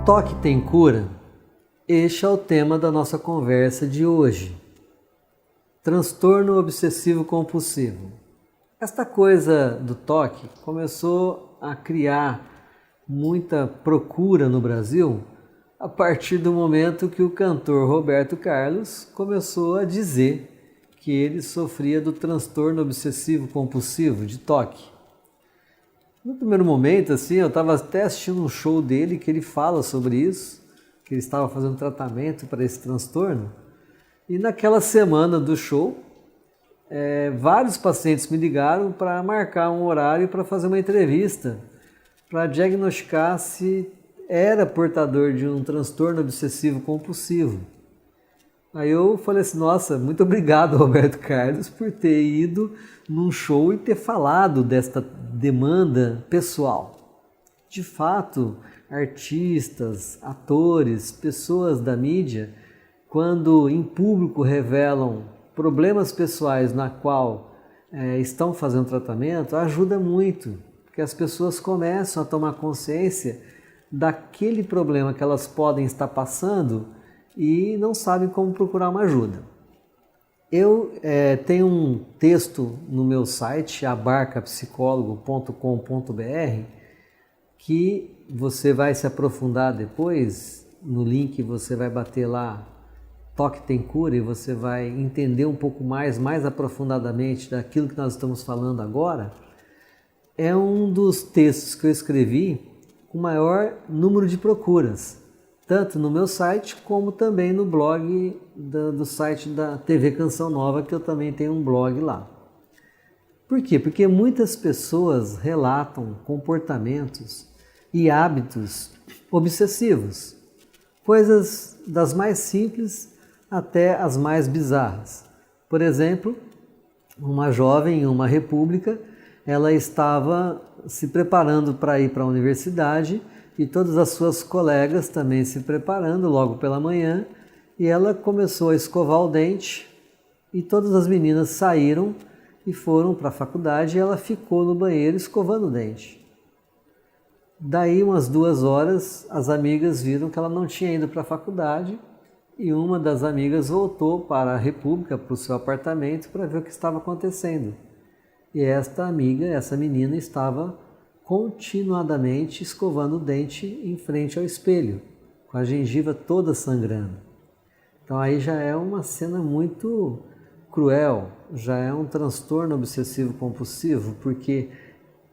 Toque tem cura? Este é o tema da nossa conversa de hoje. Transtorno obsessivo compulsivo. Esta coisa do toque começou a criar muita procura no Brasil a partir do momento que o cantor Roberto Carlos começou a dizer que ele sofria do transtorno obsessivo compulsivo de toque. No primeiro momento, assim, eu estava até assistindo um show dele que ele fala sobre isso, que ele estava fazendo tratamento para esse transtorno. E naquela semana do show, vários pacientes me ligaram para marcar um horário para fazer uma entrevista, para diagnosticar se era portador de um transtorno obsessivo compulsivo. Aí eu falei assim, nossa, muito obrigado, Roberto Carlos, por ter ido num show e ter falado desta demanda pessoal. De fato, artistas, atores, pessoas da mídia, quando em público revelam problemas pessoais na qual estão fazendo tratamento, ajuda muito, porque as pessoas começam a tomar consciência daquele problema que elas podem estar passando e não sabem como procurar uma ajuda. Eu tenho um texto no meu site, abarcapsicólogo.com.br, que você vai se aprofundar depois. No link você vai bater lá, Toque tem cura, e você vai entender um pouco mais aprofundadamente daquilo que nós estamos falando agora. É um dos textos que eu escrevi com maior número de procuras, tanto no meu site como também no blog do site da TV Canção Nova, que eu também tenho um blog lá. Por quê? Porque muitas pessoas relatam comportamentos e hábitos obsessivos, coisas das mais simples até as mais bizarras. Por exemplo, uma jovem em uma república, ela estava se preparando para ir para a universidade e todas as suas colegas também se preparando logo pela manhã, e ela começou a escovar o dente e todas as meninas saíram e foram para a faculdade e ela ficou no banheiro escovando o dente. Daí umas 2 horas as amigas viram que ela não tinha ido para a faculdade e uma das amigas voltou para a República, para o seu apartamento, para ver o que estava acontecendo. E essa menina estava continuadamente escovando o dente em frente ao espelho, com a gengiva toda sangrando. Então aí já é uma cena muito cruel, já é um transtorno obsessivo compulsivo, porque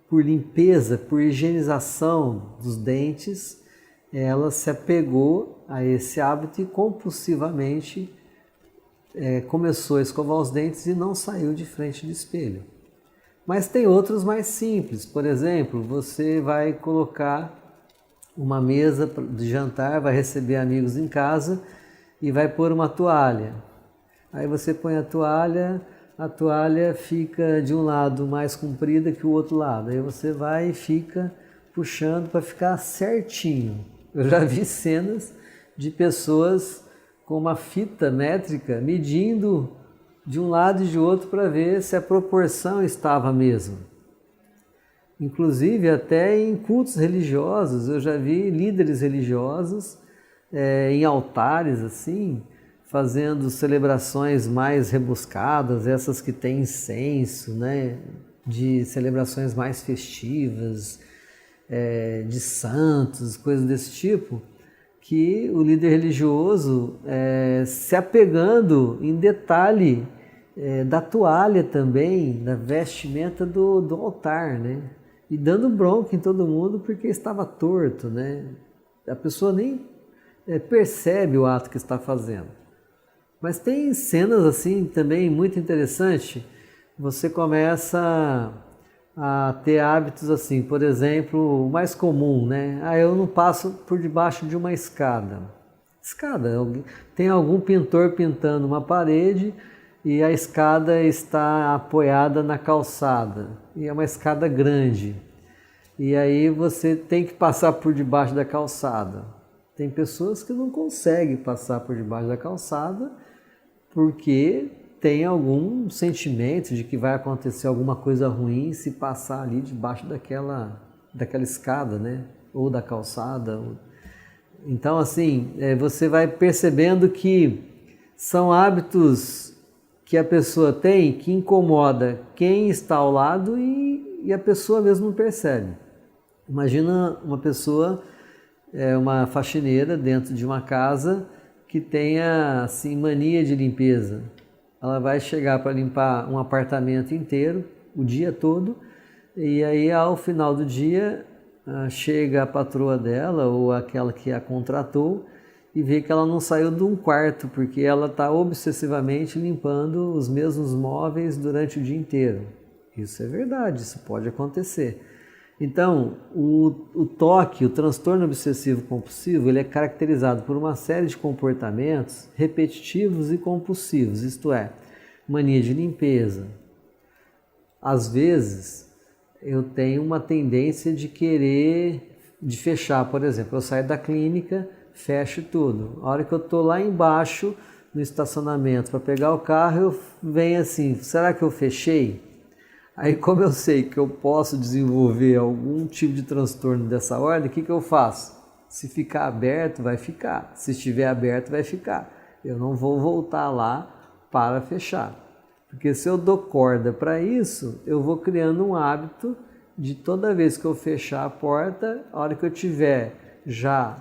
por limpeza, por higienização dos dentes, ela se apegou a esse hábito e compulsivamente começou a escovar os dentes e não saiu de frente do espelho. Mas tem outros mais simples. Por exemplo, você vai colocar uma mesa de jantar, vai receber amigos em casa e vai pôr uma toalha. Aí você põe a toalha fica de um lado mais comprida que o outro lado. Aí você vai e fica puxando para ficar certinho. Eu já vi cenas de pessoas com uma fita métrica medindo de um lado e de outro para ver se a proporção estava mesmo. Inclusive até em cultos religiosos, eu já vi líderes religiosos em altares assim, fazendo celebrações mais rebuscadas, essas que têm incenso, né, de celebrações mais festivas, de santos, coisas desse tipo, que o líder religioso se apegando em detalhe da toalha também, da vestimenta do altar, né? E dando bronca em todo mundo porque estava torto, né? A pessoa nem percebe o ato que está fazendo. Mas tem cenas assim também muito interessantes. Você começa a ter hábitos assim, por exemplo, o mais comum, né? Eu não passo por debaixo de uma escada. Tem algum pintor pintando uma parede e a escada está apoiada na calçada, e é uma escada grande, e aí você tem que passar por debaixo da calçada. Tem pessoas que não conseguem passar por debaixo da calçada porque tem algum sentimento de que vai acontecer alguma coisa ruim se passar ali debaixo daquela escada, né? Ou da calçada. Então, assim, você vai percebendo que são hábitos que a pessoa tem que incomoda quem está ao lado e a pessoa mesmo não percebe. Imagina uma pessoa, uma faxineira dentro de uma casa que tenha assim, mania de limpeza. Ela vai chegar para limpar um apartamento inteiro, o dia todo, e aí ao final do dia chega a patroa dela ou aquela que a contratou e vê que ela não saiu de um quarto, porque ela está obsessivamente limpando os mesmos móveis durante o dia inteiro. Isso é verdade, isso pode acontecer. Então, o TOC, o transtorno obsessivo compulsivo, ele é caracterizado por uma série de comportamentos repetitivos e compulsivos, isto é, mania de limpeza. Às vezes, eu tenho uma tendência de fechar, por exemplo, eu saio da clínica, fecho tudo. A hora que eu estou lá embaixo, no estacionamento, para pegar o carro, eu venho assim, será que eu fechei? Aí, como eu sei que eu posso desenvolver algum tipo de transtorno dessa ordem, o que eu faço? Se ficar aberto, vai ficar. Se estiver aberto, vai ficar. Eu não vou voltar lá para fechar. Porque se eu dou corda para isso, eu vou criando um hábito de toda vez que eu fechar a porta, a hora que eu estiver já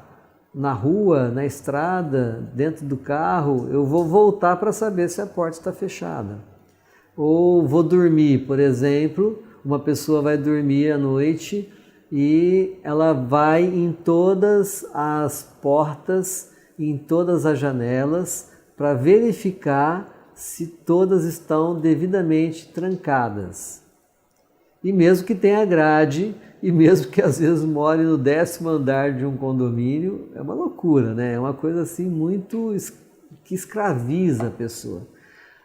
na rua, na estrada, dentro do carro, eu vou voltar para saber se a porta está fechada. Ou vou dormir, por exemplo, uma pessoa vai dormir à noite e ela vai em todas as portas, em todas as janelas, para verificar se todas estão devidamente trancadas. E mesmo que tenha grade, e mesmo que às vezes more no 10º andar de um condomínio, é uma loucura, né? É uma coisa assim muito que escraviza a pessoa.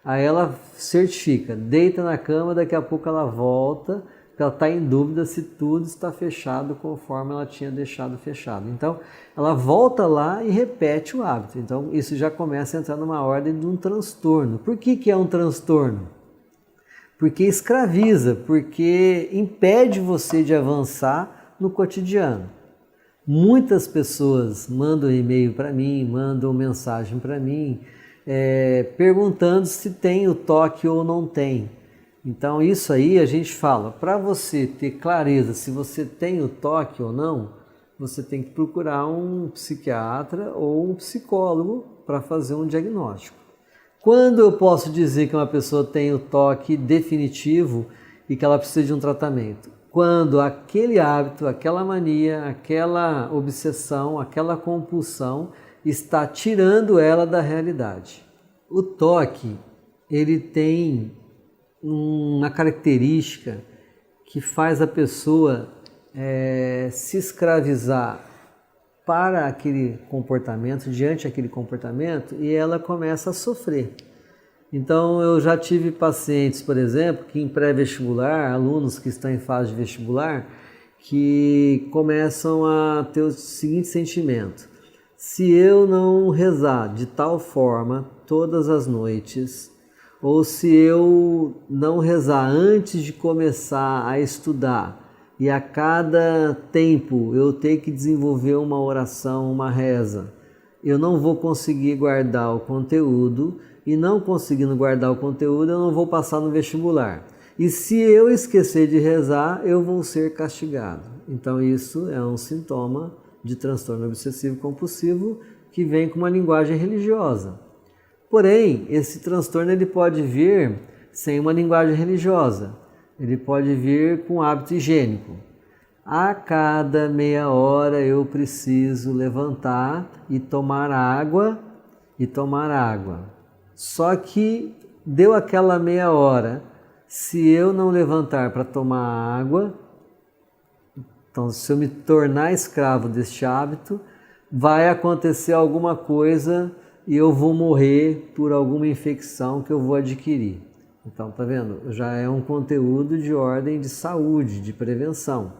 Aí ela certifica, deita na cama, daqui a pouco ela volta, porque ela está em dúvida se tudo está fechado conforme ela tinha deixado fechado. Então, ela volta lá e repete o hábito. Então, isso já começa a entrar numa ordem de um transtorno. Por que é um transtorno? Porque escraviza, porque impede você de avançar no cotidiano. Muitas pessoas mandam e-mail para mim, mandam mensagem para mim, perguntando se tem o TOC ou não tem. Então isso aí a gente fala, para você ter clareza se você tem o TOC ou não, você tem que procurar um psiquiatra ou um psicólogo para fazer um diagnóstico. Quando eu posso dizer que uma pessoa tem o TOC definitivo e que ela precisa de um tratamento? Quando aquele hábito, aquela mania, aquela obsessão, aquela compulsão está tirando ela da realidade. O TOC, ele tem uma característica que faz a pessoa se escravizar para aquele comportamento, diante daquele comportamento, e ela começa a sofrer. Então, eu já tive pacientes, por exemplo, que em pré-vestibular, alunos que estão em fase de vestibular, que começam a ter o seguinte sentimento: se eu não rezar de tal forma todas as noites, ou se eu não rezar antes de começar a estudar, e a cada tempo eu tenho que desenvolver uma oração, uma reza, eu não vou conseguir guardar o conteúdo, e não conseguindo guardar o conteúdo, eu não vou passar no vestibular. E se eu esquecer de rezar, eu vou ser castigado. Então isso é um sintoma de transtorno obsessivo compulsivo que vem com uma linguagem religiosa. Porém, esse transtorno ele pode vir sem uma linguagem religiosa. Ele pode vir com hábito higiênico. A cada meia hora eu preciso levantar e tomar água Só que deu aquela meia hora, se eu não levantar para tomar água, então se eu me tornar escravo deste hábito, vai acontecer alguma coisa e eu vou morrer por alguma infecção que eu vou adquirir. Então, tá vendo? Já é um conteúdo de ordem de saúde, de prevenção.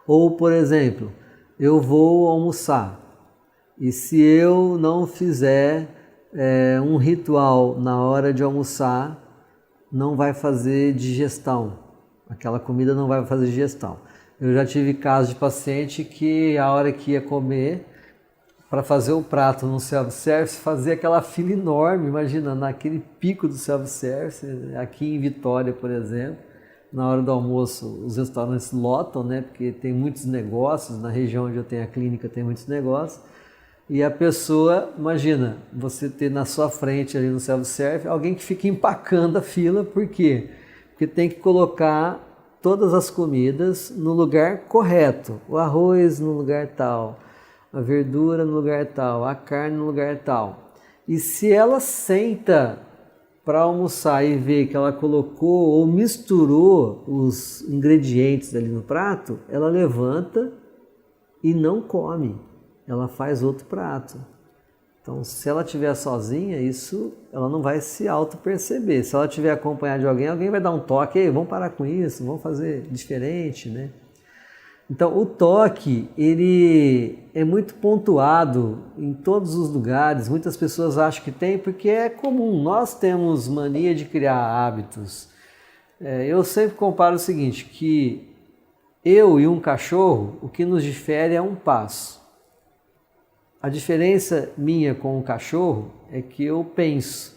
Ou, por exemplo, eu vou almoçar e se eu não fizer um ritual na hora de almoçar, não vai fazer digestão. Aquela comida não vai fazer digestão. Eu já tive casos de paciente que a hora que ia comer, para fazer o prato no self-service, fazer aquela fila enorme, imagina, naquele pico do self-service, aqui em Vitória, por exemplo, na hora do almoço os restaurantes lotam, né, porque tem muitos negócios, na região onde eu tenho a clínica tem muitos negócios, e a pessoa, imagina, você ter na sua frente ali no self-service alguém que fica empacando a fila, por quê? Porque tem que colocar todas as comidas no lugar correto, o arroz no lugar tal, a verdura no lugar tal, a carne no lugar tal. E se ela senta para almoçar e vê que ela colocou ou misturou os ingredientes ali no prato, ela levanta e não come, ela faz outro prato. Então, se ela estiver sozinha, isso ela não vai se auto-perceber. Se ela estiver acompanhada de alguém, alguém vai dar um toque, ei, vamos parar com isso, vamos fazer diferente, né? Então, o toque, ele é muito pontuado em todos os lugares, muitas pessoas acham que tem, porque é comum, nós temos mania de criar hábitos. Eu sempre comparo o seguinte, que eu e um cachorro, o que nos difere é um passo. A diferença minha com o cachorro é que eu penso.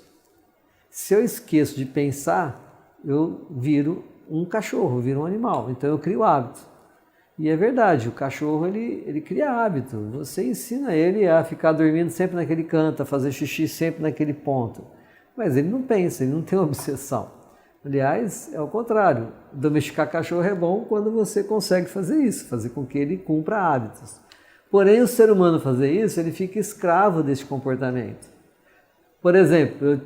Se eu esqueço de pensar, eu viro um cachorro, viro um animal, então eu crio hábito. E é verdade, o cachorro ele cria hábito, você ensina ele a ficar dormindo sempre naquele canto, a fazer xixi sempre naquele ponto, mas ele não pensa, ele não tem obsessão. Aliás, é o contrário, domesticar cachorro é bom quando você consegue fazer isso, fazer com que ele cumpra hábitos. Porém, o ser humano fazer isso, ele fica escravo desse comportamento. Por exemplo,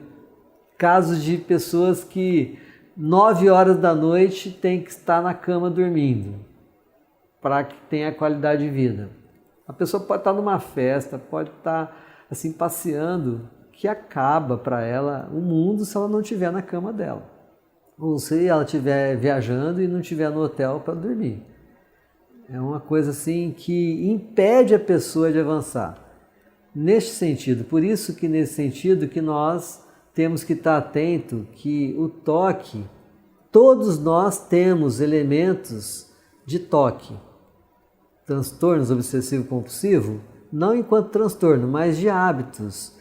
casos de pessoas que 9 horas da noite tem que estar na cama dormindo, para que tenha qualidade de vida. A pessoa pode estar numa festa, pode estar assim passeando, que acaba para ela o mundo se ela não estiver na cama dela. Ou se ela estiver viajando e não estiver no hotel para dormir. É uma coisa assim que impede a pessoa de avançar. Neste sentido, por isso que nesse sentido que nós temos que estar atento que o toque, todos nós temos elementos de toque. Transtornos obsessivo-compulsivo, não enquanto transtorno, mas de hábitos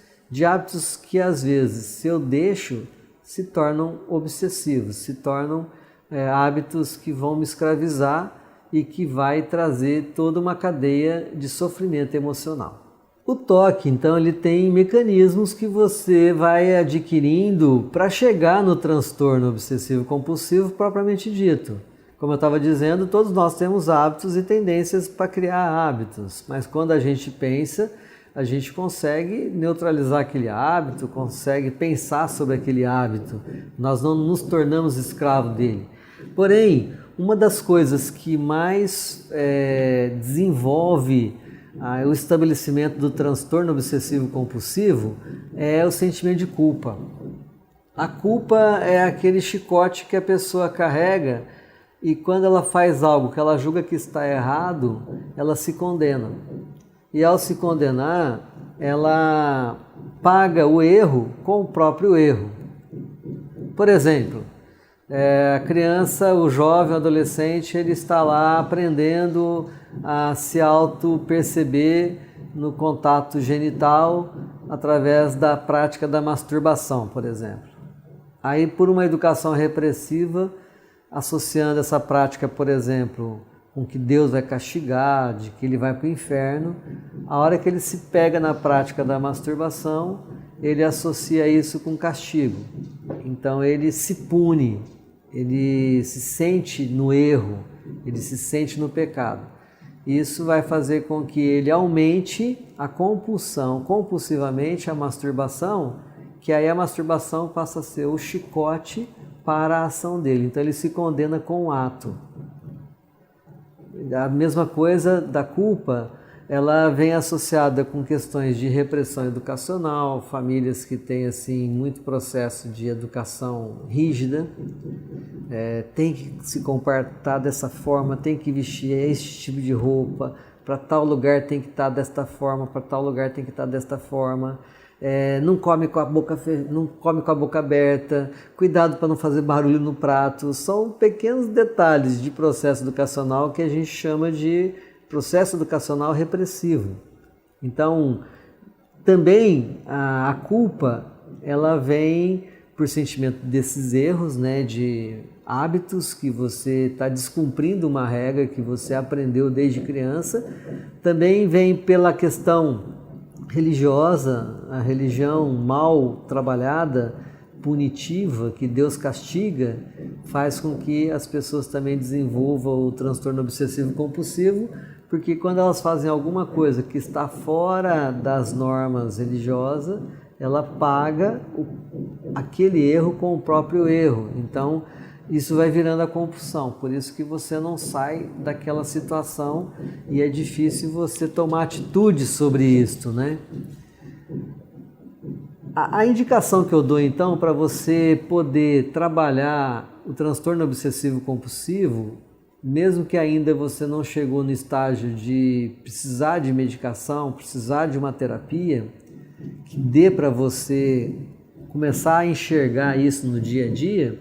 que às vezes, se eu deixo, se tornam obsessivos, se tornam hábitos que vão me escravizar e que vai trazer toda uma cadeia de sofrimento emocional. O toque, então, ele tem mecanismos que você vai adquirindo para chegar no transtorno obsessivo-compulsivo propriamente dito. Como eu estava dizendo, todos nós temos hábitos e tendências para criar hábitos, mas quando a gente pensa, a gente consegue neutralizar aquele hábito, consegue pensar sobre aquele hábito, nós não nos tornamos escravos dele. Porém, uma das coisas que mais desenvolve o estabelecimento do transtorno obsessivo-compulsivo é o sentimento de culpa. A culpa é aquele chicote que a pessoa carrega e quando ela faz algo que ela julga que está errado, ela se condena. E ao se condenar, ela paga o erro com o próprio erro. Por exemplo, a criança, o jovem, o adolescente, ele está lá aprendendo a se auto-perceber no contato genital através da prática da masturbação, por exemplo. Aí, por uma educação repressiva, associando essa prática, por exemplo, com que Deus vai castigar, de que ele vai para o inferno, a hora que ele se pega na prática da masturbação, ele associa isso com castigo. Então ele se pune, ele se sente no erro, ele se sente no pecado. Isso vai fazer com que ele aumente a compulsão, compulsivamente a masturbação, que aí a masturbação passa a ser o chicote para a ação dele. Então ele se condena com o ato. A mesma coisa da culpa, ela vem associada com questões de repressão educacional, famílias que têm assim muito processo de educação rígida, tem que se comportar dessa forma, tem que vestir esse tipo de roupa, para tal lugar tem que estar desta forma, para tal lugar tem que estar desta forma. Não come com a boca aberta, cuidado para não fazer barulho no prato. São pequenos detalhes de processo educacional que a gente chama de processo educacional repressivo. Então, também a culpa, ela vem por sentimento desses erros, né, de hábitos que você está descumprindo uma regra que você aprendeu desde criança. Também vem pela questão religiosa, a religião mal trabalhada, punitiva, que Deus castiga, faz com que as pessoas também desenvolvam o transtorno obsessivo compulsivo, porque quando elas fazem alguma coisa que está fora das normas religiosas, ela paga aquele erro com o próprio erro. Então, isso vai virando a compulsão. Por isso que você não sai daquela situação e é difícil você tomar atitude sobre isso, né? A indicação que eu dou, então, para você poder trabalhar o transtorno obsessivo compulsivo, mesmo que ainda você não chegou no estágio de precisar de medicação, precisar de uma terapia, que dê para você começar a enxergar isso no dia a dia,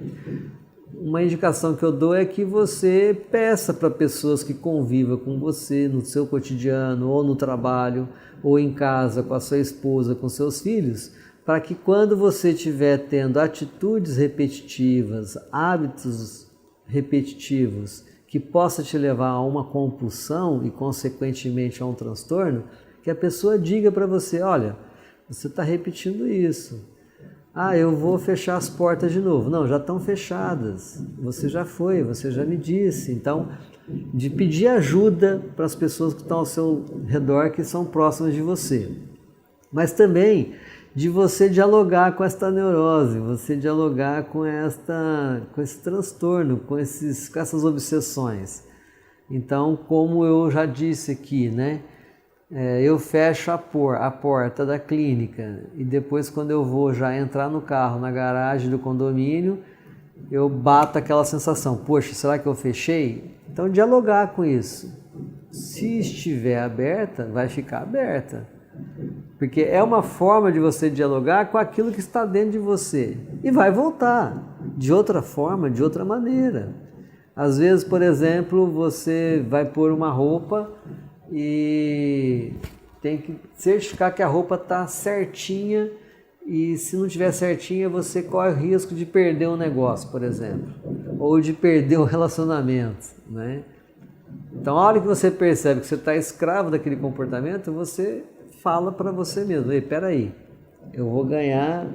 uma indicação que eu dou é que você peça para pessoas que convivam com você no seu cotidiano, ou no trabalho, ou em casa, com a sua esposa, com seus filhos, para que quando você estiver tendo atitudes repetitivas, hábitos repetitivos, que possa te levar a uma compulsão e, consequentemente, a um transtorno, que a pessoa diga para você, olha, você está repetindo isso. Ah, eu vou fechar as portas de novo. Não, já estão fechadas. Você já foi, você já me disse. Então, de pedir ajuda para as pessoas que estão ao seu redor, que são próximas de você. Mas também de você dialogar com esta neurose, você dialogar com esse transtorno, com essas obsessões. Então, como eu já disse aqui, né? Eu fecho a porta da clínica e depois, quando eu vou já entrar no carro, na garagem do condomínio, eu bato aquela sensação, poxa, será que eu fechei? Então, dialogar com isso. Se estiver aberta, vai ficar aberta. Porque é uma forma de você dialogar com aquilo que está dentro de você. E vai voltar de outra forma, de outra maneira. Às vezes, por exemplo, você vai pôr uma roupa e tem que certificar que a roupa está certinha, e se não estiver certinha, você corre o risco de perder um negócio, por exemplo, ou de perder um relacionamento, né? Então, a hora que você percebe que você está escravo daquele comportamento, você fala para você mesmo, ei, peraí, eu vou ganhar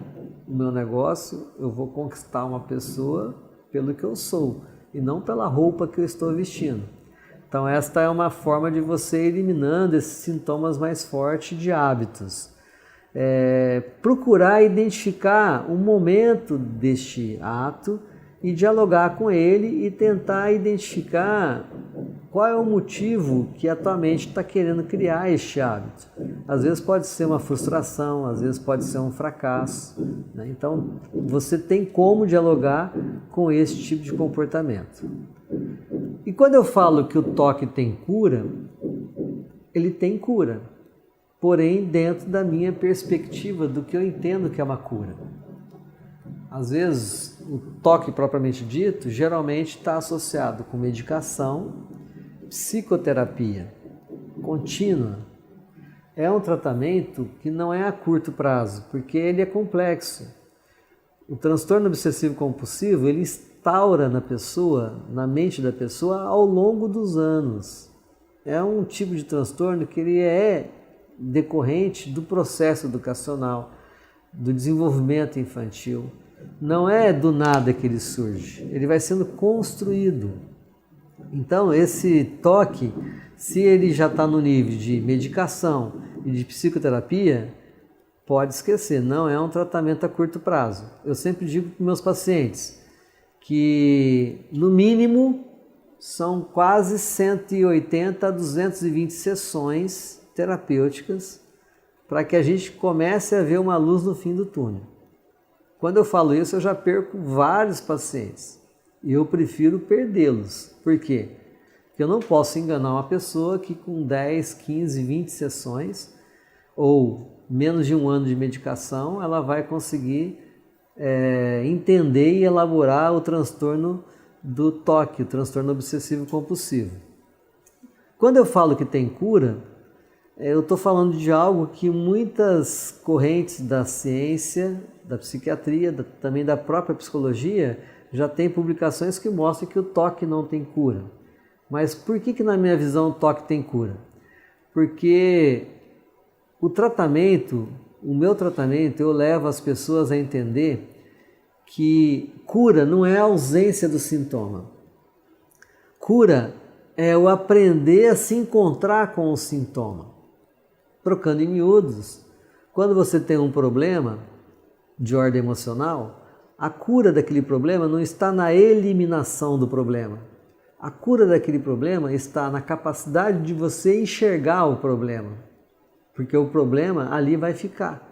o meu negócio, eu vou conquistar uma pessoa pelo que eu sou, e não pela roupa que eu estou vestindo. Então, esta é uma forma de você ir eliminando esses sintomas mais fortes de hábitos. Procurar identificar o momento deste ato e dialogar com ele e tentar identificar qual é o motivo que a tua mente está querendo criar este hábito. Às vezes pode ser uma frustração, às vezes pode ser um fracasso, né? Então, você tem como dialogar com esse tipo de comportamento. E quando eu falo que o toque tem cura, ele tem cura, porém dentro da minha perspectiva do que eu entendo que é uma cura. Às vezes, o toque propriamente dito, geralmente está associado com medicação, psicoterapia contínua. É um tratamento que não é a curto prazo, porque ele é complexo. O transtorno obsessivo compulsivo, ele instaura na pessoa, na mente da pessoa, ao longo dos anos. É um tipo de transtorno que ele é decorrente do processo educacional, do desenvolvimento infantil. Não é do nada que ele surge, ele vai sendo construído. Então, esse toque, se ele já está no nível de medicação e de psicoterapia, pode esquecer, não é um tratamento a curto prazo. Eu sempre digo para meus pacientes que, no mínimo, são quase 180 a 220 sessões terapêuticas para que a gente comece a ver uma luz no fim do túnel. Quando eu falo isso, eu já perco vários pacientes e eu prefiro perdê-los. Por quê? Porque eu não posso enganar uma pessoa que com 10, 15, 20 sessões ou menos de um ano de medicação, ela vai conseguir entender e elaborar o transtorno do toque, o transtorno obsessivo compulsivo. Quando eu falo que tem cura, eu estou falando de algo que muitas correntes da ciência, da psiquiatria, também da própria psicologia, já tem publicações que mostram que o toque não tem cura. Mas por que na minha visão o toque tem cura? Porque o meu tratamento, eu levo as pessoas a entender que cura não é a ausência do sintoma. Cura é o aprender a se encontrar com o sintoma. Trocando em miúdos, quando você tem um problema de ordem emocional, a cura daquele problema não está na eliminação do problema. A cura daquele problema está na capacidade de você enxergar o problema. Porque o problema ali vai ficar.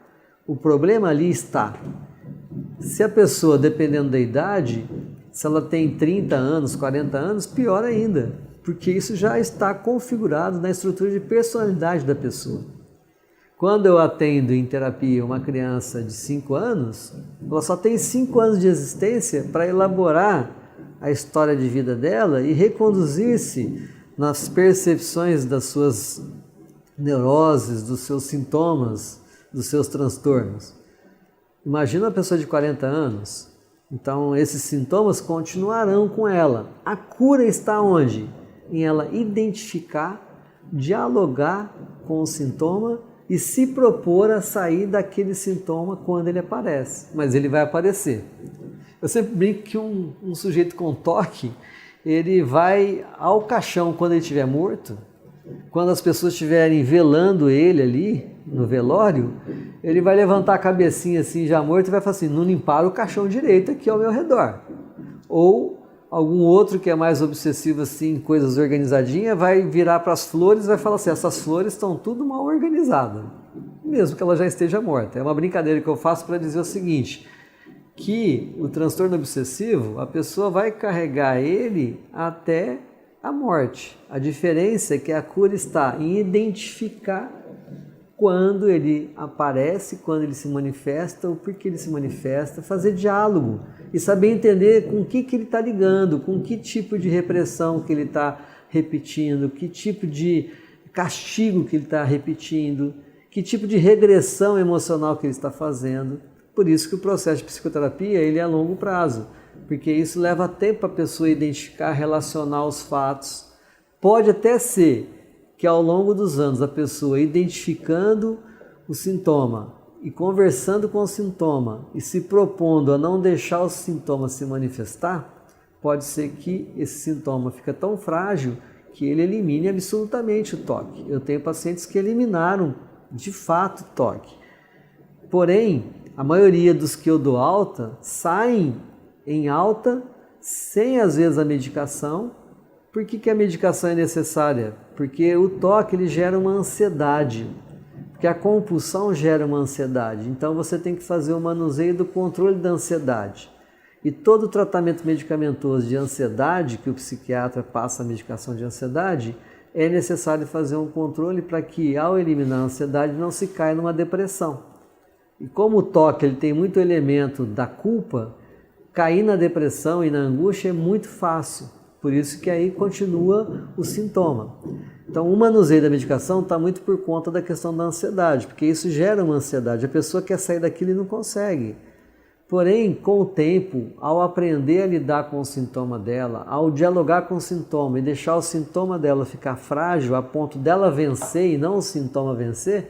O problema ali está. Se a pessoa, dependendo da idade, se ela tem 30 anos, 40 anos, pior ainda. Porque isso já está configurado na estrutura de personalidade da pessoa. Quando eu atendo em terapia uma criança de 5 anos, ela só tem 5 anos de existência para elaborar a história de vida dela e reconduzir-se nas percepções das suas neuroses, dos seus sintomas, dos seus transtornos. Imagina uma pessoa de 40 anos, então esses sintomas continuarão com ela. A cura está onde? Em ela identificar, dialogar com o sintoma e se propor a sair daquele sintoma quando ele aparece. Mas ele vai aparecer. Eu sempre brinco que um sujeito com toque, ele vai ao caixão quando ele estiver morto. Quando as pessoas estiverem velando ele ali, no velório, ele vai levantar a cabecinha assim, já morto, e vai falar assim, não limparam o caixão direito aqui ao meu redor. Ou algum outro que é mais obsessivo assim, coisas organizadinhas, vai virar para as flores e vai falar assim, essas flores estão tudo mal organizadas, mesmo que ela já esteja morta. É uma brincadeira que eu faço para dizer o seguinte, que o transtorno obsessivo, a pessoa vai carregar ele até a morte. A diferença é que a cura está em identificar quando ele aparece, quando ele se manifesta, o porquê ele se manifesta, fazer diálogo e saber entender com o que ele está ligando, com que tipo de repressão que ele está repetindo, que tipo de castigo que ele está repetindo, que tipo de regressão emocional que ele está fazendo. Por isso que o processo de psicoterapia ele é a longo prazo, porque isso leva tempo para a pessoa identificar, relacionar os fatos. Pode até ser que ao longo dos anos a pessoa identificando o sintoma e conversando com o sintoma e se propondo a não deixar o sintoma se manifestar, pode ser que esse sintoma fica tão frágil que ele elimine absolutamente o toque. Eu tenho pacientes que eliminaram de fato o toque. Porém, a maioria dos que eu dou alta saem em alta sem às vezes a medicação. Por que a medicação é necessária? Porque o toque ele gera uma ansiedade, porque a compulsão gera uma ansiedade. Então você tem que fazer o manuseio do controle da ansiedade. E todo tratamento medicamentoso de ansiedade, que o psiquiatra passa a medicação de ansiedade, é necessário fazer um controle para que ao eliminar a ansiedade não se caia numa depressão. E como o toque ele tem muito elemento da culpa, cair na depressão e na angústia é muito fácil. Por isso que aí continua o sintoma. Então o manuseio da medicação está muito por conta da questão da ansiedade, porque isso gera uma ansiedade. A pessoa quer sair daquilo e não consegue. Porém, com o tempo, ao aprender a lidar com o sintoma dela, ao dialogar com o sintoma e deixar o sintoma dela ficar frágil a ponto dela vencer e não o sintoma vencer,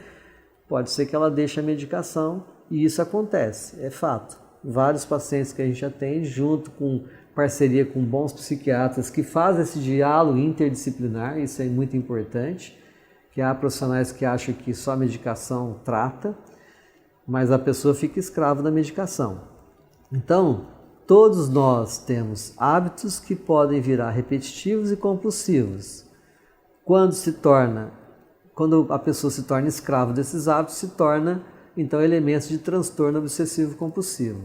pode ser que ela deixe a medicação e isso acontece, é fato. Vários pacientes que a gente atende, junto com parceria com bons psiquiatras que fazem esse diálogo interdisciplinar, isso é muito importante, que há profissionais que acham que só a medicação trata, mas a pessoa fica escrava da medicação. Então, todos nós temos hábitos que podem virar repetitivos e compulsivos. Quando a pessoa se torna escrava desses hábitos, se torna, então, elementos de transtorno obsessivo-compulsivo.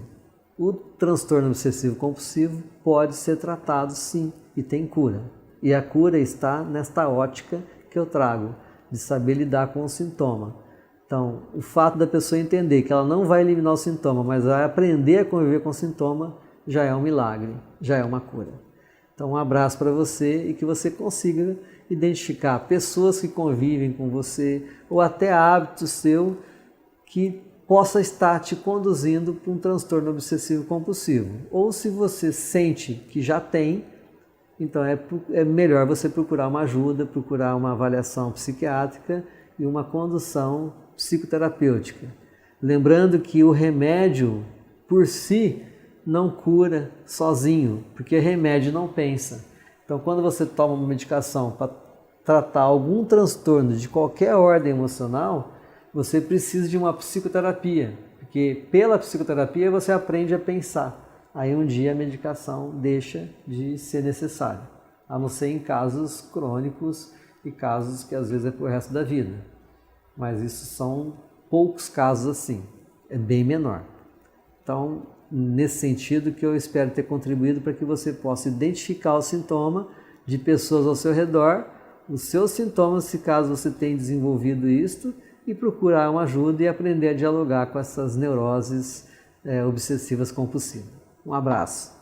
O transtorno obsessivo-compulsivo pode ser tratado, sim, e tem cura. E a cura está nesta ótica que eu trago, de saber lidar com o sintoma. Então, o fato da pessoa entender que ela não vai eliminar o sintoma, mas vai aprender a conviver com o sintoma, já é um milagre, já é uma cura. Então, um abraço para você e que você consiga identificar pessoas que convivem com você ou até hábitos seu que possa estar te conduzindo para um transtorno obsessivo compulsivo. Ou se você sente que já tem, então é melhor você procurar uma ajuda, procurar uma avaliação psiquiátrica e uma condução psicoterapêutica. Lembrando que o remédio por si não cura sozinho, porque remédio não pensa. Então, quando você toma uma medicação para tratar algum transtorno de qualquer ordem emocional, você precisa de uma psicoterapia, porque pela psicoterapia você aprende a pensar. Aí um dia a medicação deixa de ser necessária, a não ser em casos crônicos e casos que às vezes é pro resto da vida. Mas isso são poucos casos assim, é bem menor. Então, nesse sentido que eu espero ter contribuído para que você possa identificar o sintoma de pessoas ao seu redor, os seus sintomas, se caso você tenha desenvolvido isto, e procurar uma ajuda e aprender a dialogar com essas neuroses obsessivas compulsivas. Um abraço.